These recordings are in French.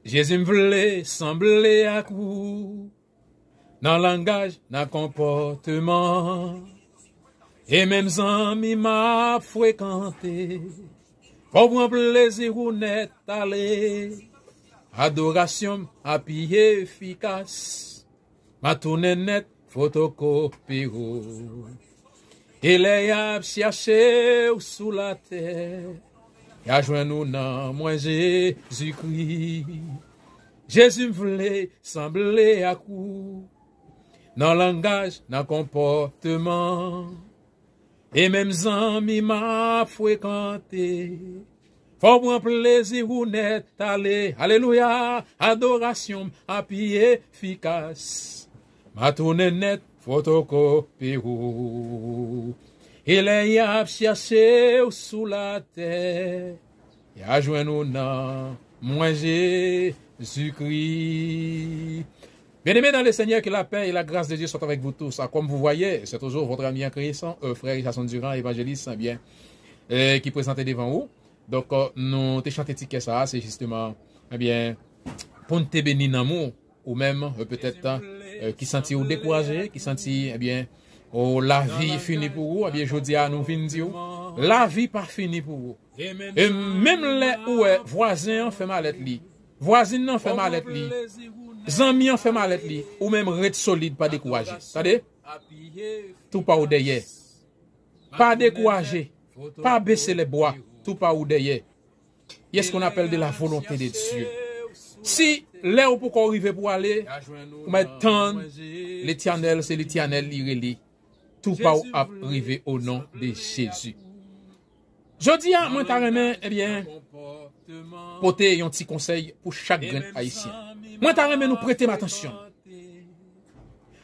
Jésus m'vle semblé à coup, dans langage, dans comportement, et même amis m'a fréquenté, pour prendre plaisir ou net aller, adoration à pied efficace, ma tourné net photocopie, et les yap cherché sous la terre, et a joint nous dans moi Jésus-Christ. Jésus voulait sembler à coup, dans langage, dans comportement, et même amis m'a fréquenté, faut prendre plaisir ou net aller, alléluia, adoration à pied efficace, ma tourné net photocopie, et les yap cherché sous la terre, et a joint nous dans moi Jésus-Christ. Bien-aimés dans le Seigneur, que la paix et la grâce de Dieu soient avec vous tous. Comme vous voyez, c'est toujours votre ami en Christ, frère Richardson Durand, évangéliste, bien, qui présentait devant vous. Donc, nous te chanté ticket ça, c'est justement, eh bien, pour te bénir dans l'amour, ou même, peut-être, qui sentit ou découragé, qui sentit, eh bien, oh, la vie finie pour vous, eh bien, je dis à nous venir dire, la vie pas finie pour vous. Et même les voisins fait mal li, voisine non fait mal li, amis fait mal li, ou même red solide pas découragé. C'est-à-dire, tout pas ou derrière. Pas découragé, pas baisser les bois, tout pas ou derrière. Il y a ce qu'on appelle de la volonté de Dieu. Si l'air pour qu'on arrive pour aller, ou maintenant, l'Éternel, c'est l'Éternel li, tout pas ou arriver au nom de Jésus. Je dis à moi, eh bien, porter un petit conseil pour chaque grain haïtien. Moi, nous prêter attention.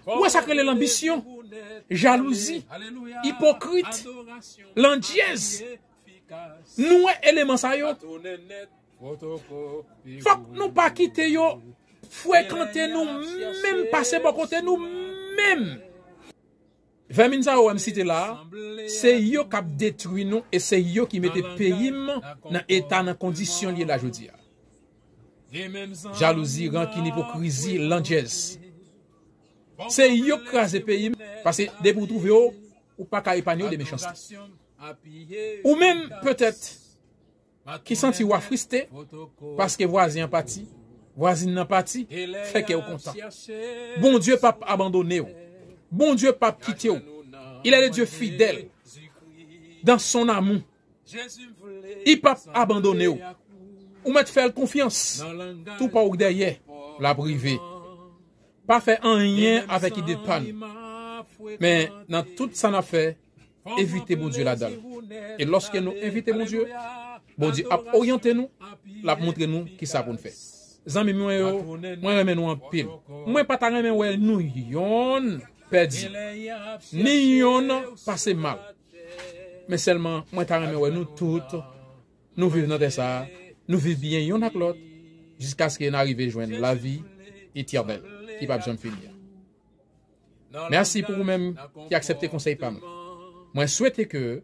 Où est-ce que l'ambition, jalousie, hypocrite, l'andièse, nous, éléments ça yo. Faut que nous pas quitter yo, fréquenter nous, même passer par côté nous, même. 20 minutes à OM cité là, c'est yo qui a détruit nous et c'est yo qui mette pays dans état, dans condition liées la jodi. Jalousie, rancune, hypocrisie, l'andièse. C'est yo qui crase pays parce que dès vous trouvez ou pas qu'à épargner des méchancetés. Ou même peut-être qui senti ou fristé parce que voisin parti, voisine n'a parti, fait que vous content. Bon Dieu pas abandonné. Bon Dieu pas quitté. Il est le Dieu fidèle dans son amour. Il pas abandonné. Ou mettre faire confiance. Tout pas ou derrière la privé. Pas faire un rien avec idée de panne. Mais dans tout ça n'a fait, évitez bon Dieu là-dedans. Et lorsque nous invitons bon Dieu a orienté nous, l'a montré nous qui ça pour nous faire. Zami moi remen nous en pile. Moi pas ta remen ouais nous yon perdu. Ni yon passé mal. Mais seulement moi ta remen ouais nous toutes nous vivons dans ça, nous vivons bien yon avec l'autre jusqu'à ce qu'on arrive joindre la vie éternelle qui pas besoin de finir. Merci pour vous-même qui acceptez conseil par moi. Moi souhaite que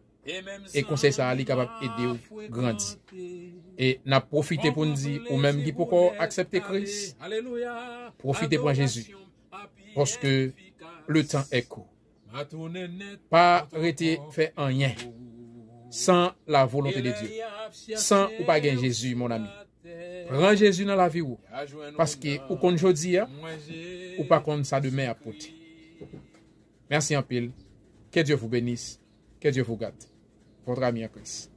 et conseil ça ali capable aider ou grandir. Et n'a profité pour nous dire ou même qui pour accepter Christ. Profitez pour Jésus parce que le temps est court. Pas arrêter faire rien sans la volonté de Dieu. Sans ou pas gagner Jésus mon ami. Prends Jésus dans la vie ou parce que ou qu'on jodi ou pas qu'on ça demain à porter. Merci en pile. Que Dieu vous bénisse. Que Dieu vous garde. Votre ami en Christ.